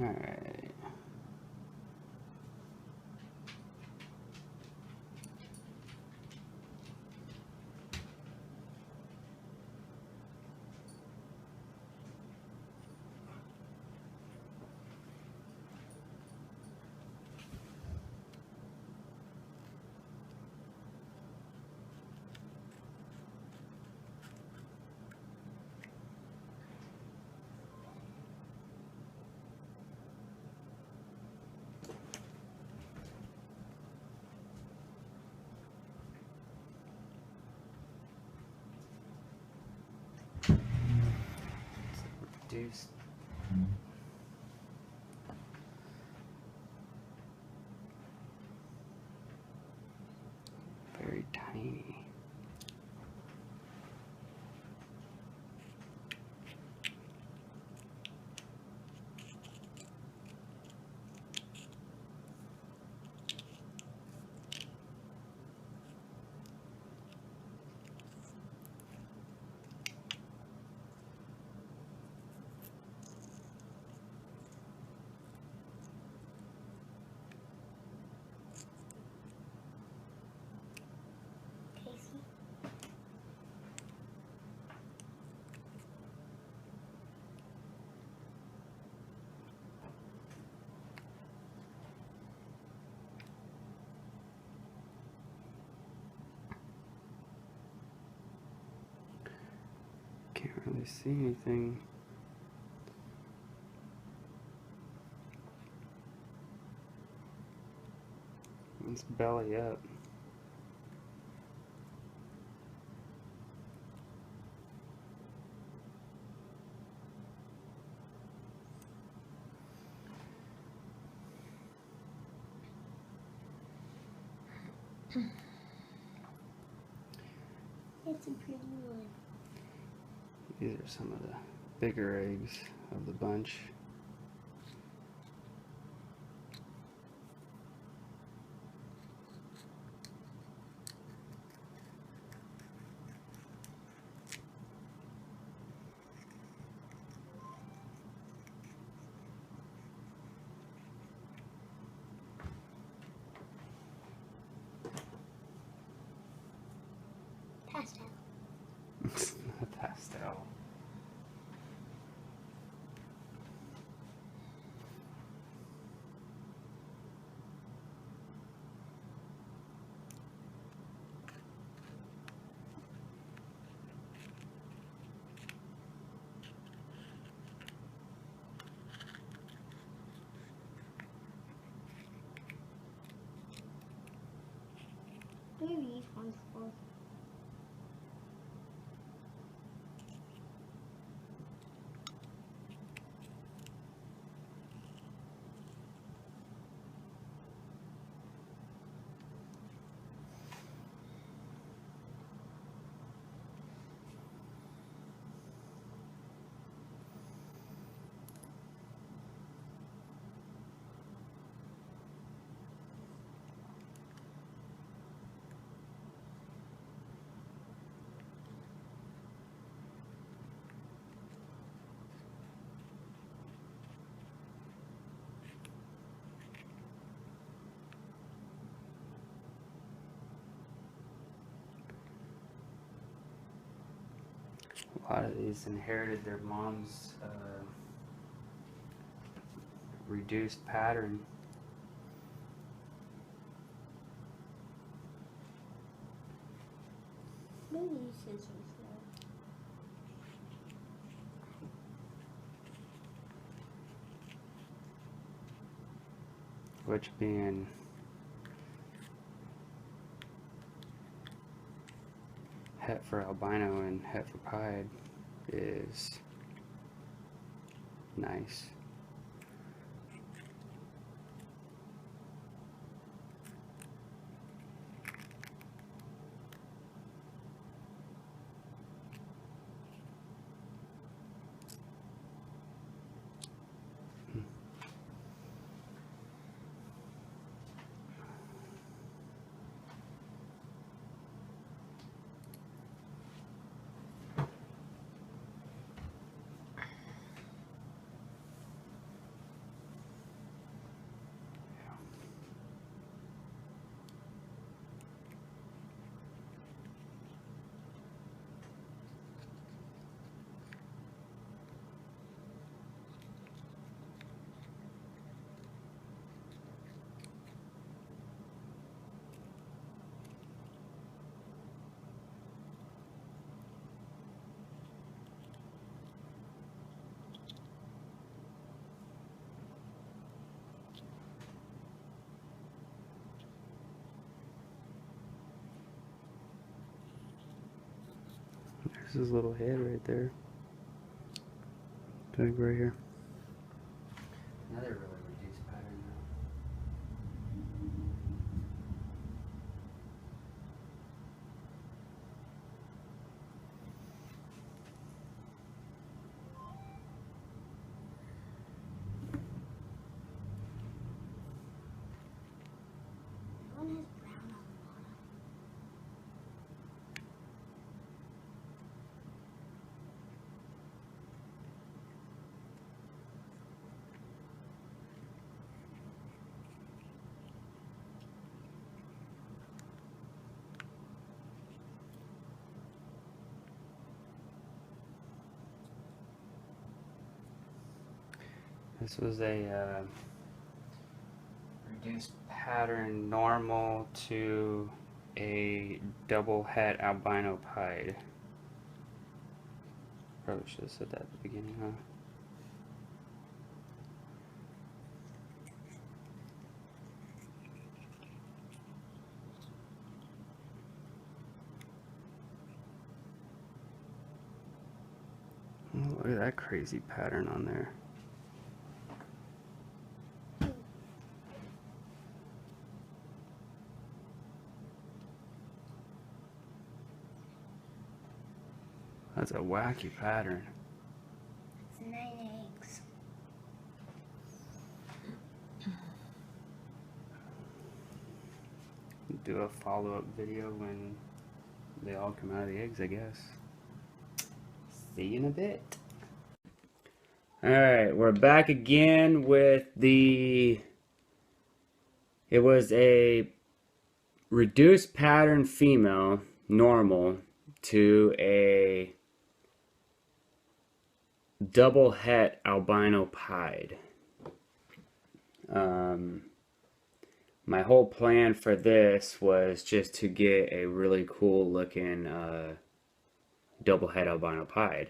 Alright. Reduced. Very tiny. Can't really see anything. It's belly up. It's a pretty one. These are some of the bigger eggs of the bunch. Pastel. It's not pastel. What are these ones for? A lot of these inherited their mom's reduced pattern. What are these scissors though? Which being het for albino and het for pied is nice. his little head right there. Tag right here. Another really reduced pattern though. One has brown on the bottom. This was a reduced pattern normal to a double het albino pied. Probably should have said that at the beginning, huh? Oh, look at that crazy pattern on there. That's a wacky pattern. It's 9 eggs. Do a follow-up video when they all come out of the eggs, I guess. See you in a bit. Alright, we're back again with it was a reduced pattern female, normal, to a double het albino pied. My whole plan for this was just to get a really cool looking double het albino pied.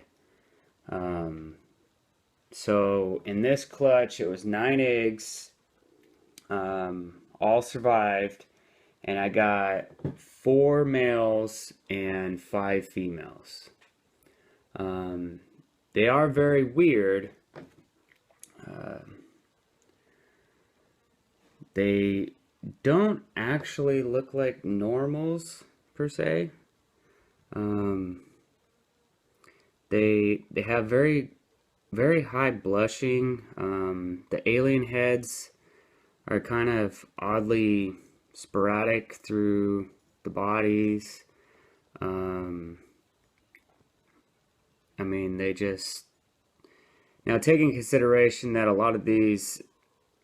So in this clutch it was 9 eggs, all survived, and I got 4 males and 5 females. They are very weird. They don't actually look like normals per se. They have very high blushing. The alien heads are kind of oddly sporadic through the bodies. I mean, they just... Now, taking consideration that a lot of these,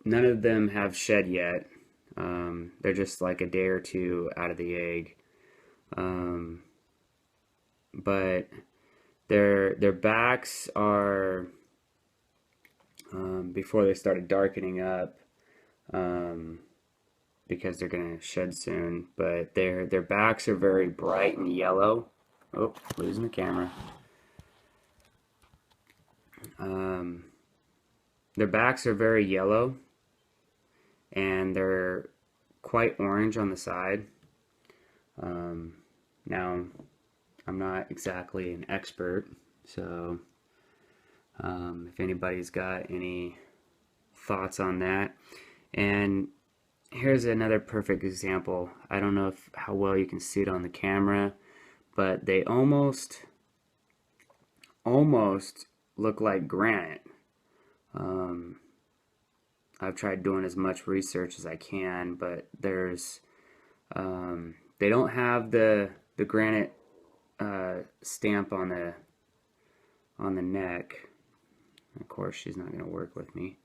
none of them have shed yet. They're just like a day or two out of the egg. But their backs are, before they started darkening up, because they're gonna shed soon, but their backs are very bright and yellow. Oh, losing the camera. Their backs are very yellow, and they're quite orange on the side. Now, I'm not exactly an expert, so if anybody's got any thoughts on that. And here's another perfect example. I don't know how well you can see it on the camera, but they almost look like granite. I've tried doing as much research as I can, but there's they don't have the granite stamp on the neck. Of course, she's not going to work with me,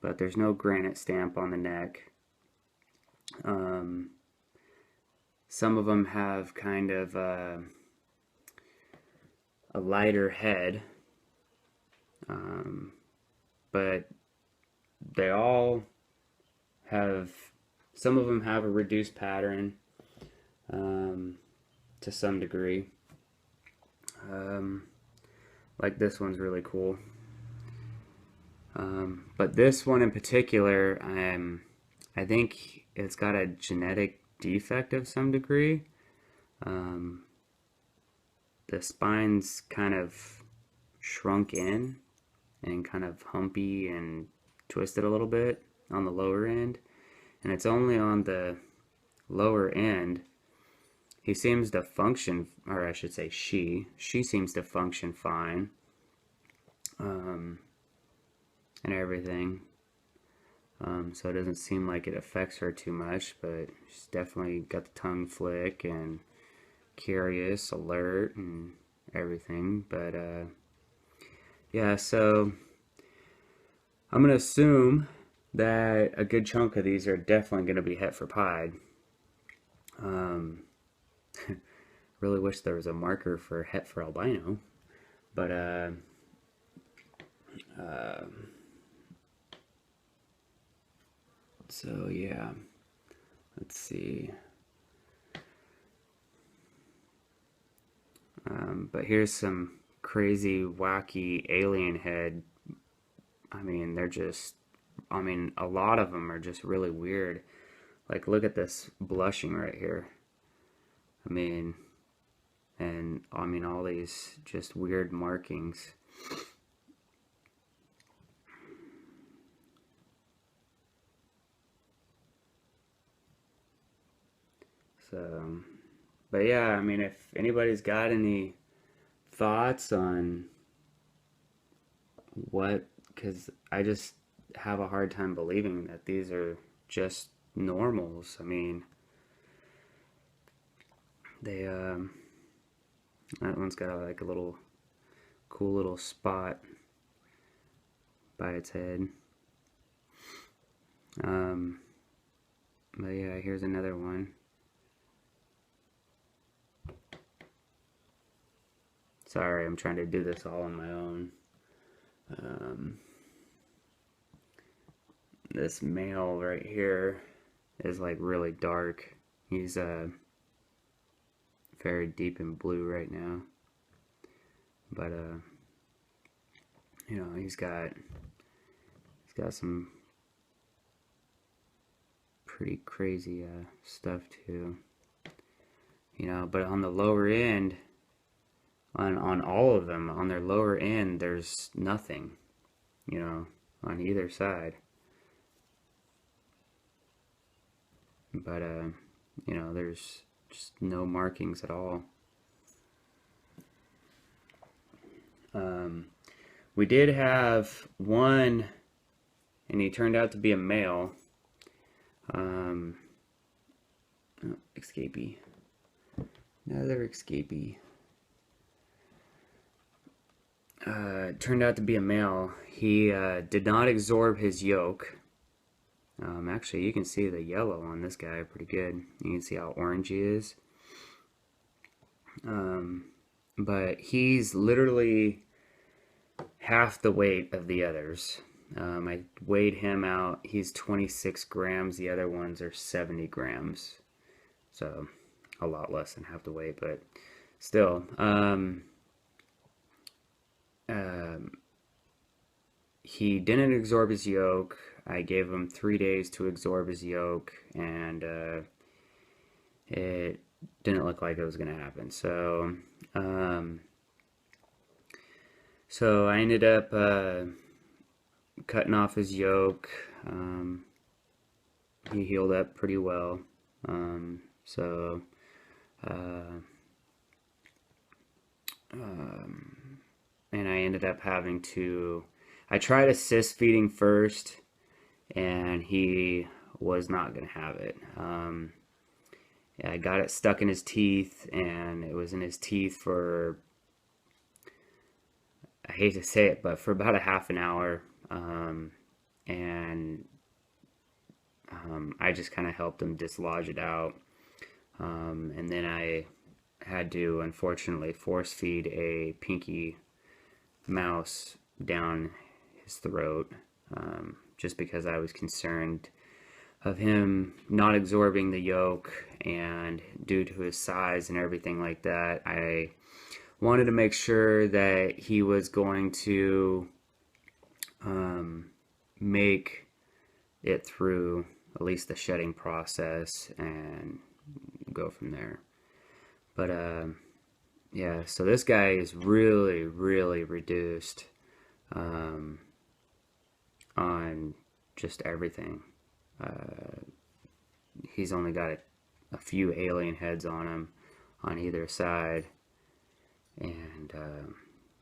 but there's no granite stamp on the neck. Some of them have kind of a lighter head, but they all have, some of them have a reduced pattern to some degree. Like this one's really cool. But this one in particular, I think it's got a genetic defect of some degree. the spine's kind of shrunk in and kind of humpy and twisted a little bit on the lower end, and it's only on the lower end he seems to function, or I should say she seems to function fine, and everything. So it doesn't seem like it affects her too much, but she's definitely got the tongue flick and curious, alert, and everything. But yeah, so I'm gonna assume that a good chunk of these are definitely gonna be het for pied. Really wish there was a marker for het for albino, but so yeah, let's see. But here's some crazy, wacky alien head. I mean, they're just, I mean, a lot of them are just really weird. Like, look at this blushing right here. I mean, and I mean, all these just weird markings. So, but yeah, I mean, if anybody's got any thoughts on what, because I just have a hard time believing that these are just normals. I mean, they, that one's got like a little cool little spot by its head. But yeah, here's another one. Sorry, I'm trying to do this all on my own. This male right here is like really dark. He's very deep in blue right now. But you know, he's got some pretty crazy stuff too. You know, but on the lower end, on all of them, on their lower end, there's nothing, you know, on either side. But you know, there's just no markings at all. We did have one, and he turned out to be a male. Oh, escapee. Another escapee. Turned out to be a male. He did not absorb his yolk. Actually, you can see the yellow on this guy pretty good. You can see how orange he is. But he's literally half the weight of the others. I weighed him out. He's 26 grams. The other ones are 70 grams. So a lot less than half the weight, but still. He didn't absorb his yolk. I gave him 3 days to absorb his yolk, and it didn't look like it was going to happen. So, so I ended up cutting off his yolk. He healed up pretty well. So, and I ended up having to, I tried assist feeding first, and he was not going to have it. Yeah, I got it stuck in his teeth, and it was in his teeth for, I hate to say it, but for about a half an hour. And I just kind of helped him dislodge it out. And then I had to, unfortunately, force feed a pinky mouse down his throat, just because I was concerned of him not absorbing the yolk, and due to his size and everything like that, I wanted to make sure that he was going to make it through at least the shedding process and go from there. But yeah, so this guy is really, really reduced um, on just everything. He's only got a few alien heads on him on either side, and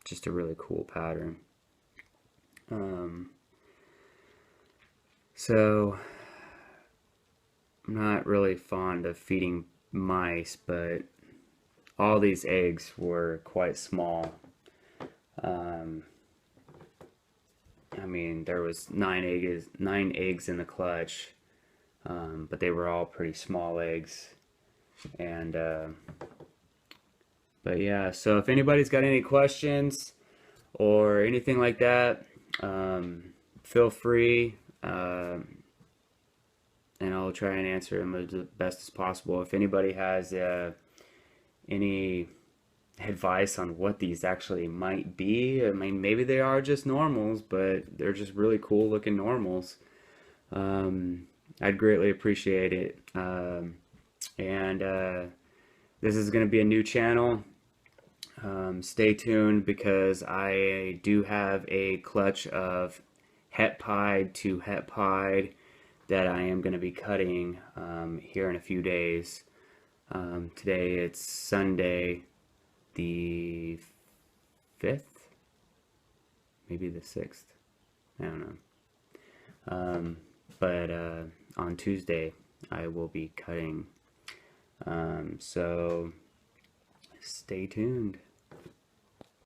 just a really cool pattern. Um, so I'm not really fond of feeding mice, but all these eggs were quite small. Um, I mean, there was nine eggs in the clutch, but they were all pretty small eggs. And but yeah, so if anybody's got any questions or anything like that, feel free, and I'll try and answer them as best as possible. If anybody has any advice on what these actually might be, I mean, maybe they are just normals, but they're just really cool looking normals. I'd greatly appreciate it. And this is going to be a new channel. Stay tuned because I do have a clutch of het pied to het pied that I am going to be cutting here in a few days. Today it's Sunday the 5th, maybe the 6th, I don't know. But on Tuesday I will be cutting. So stay tuned.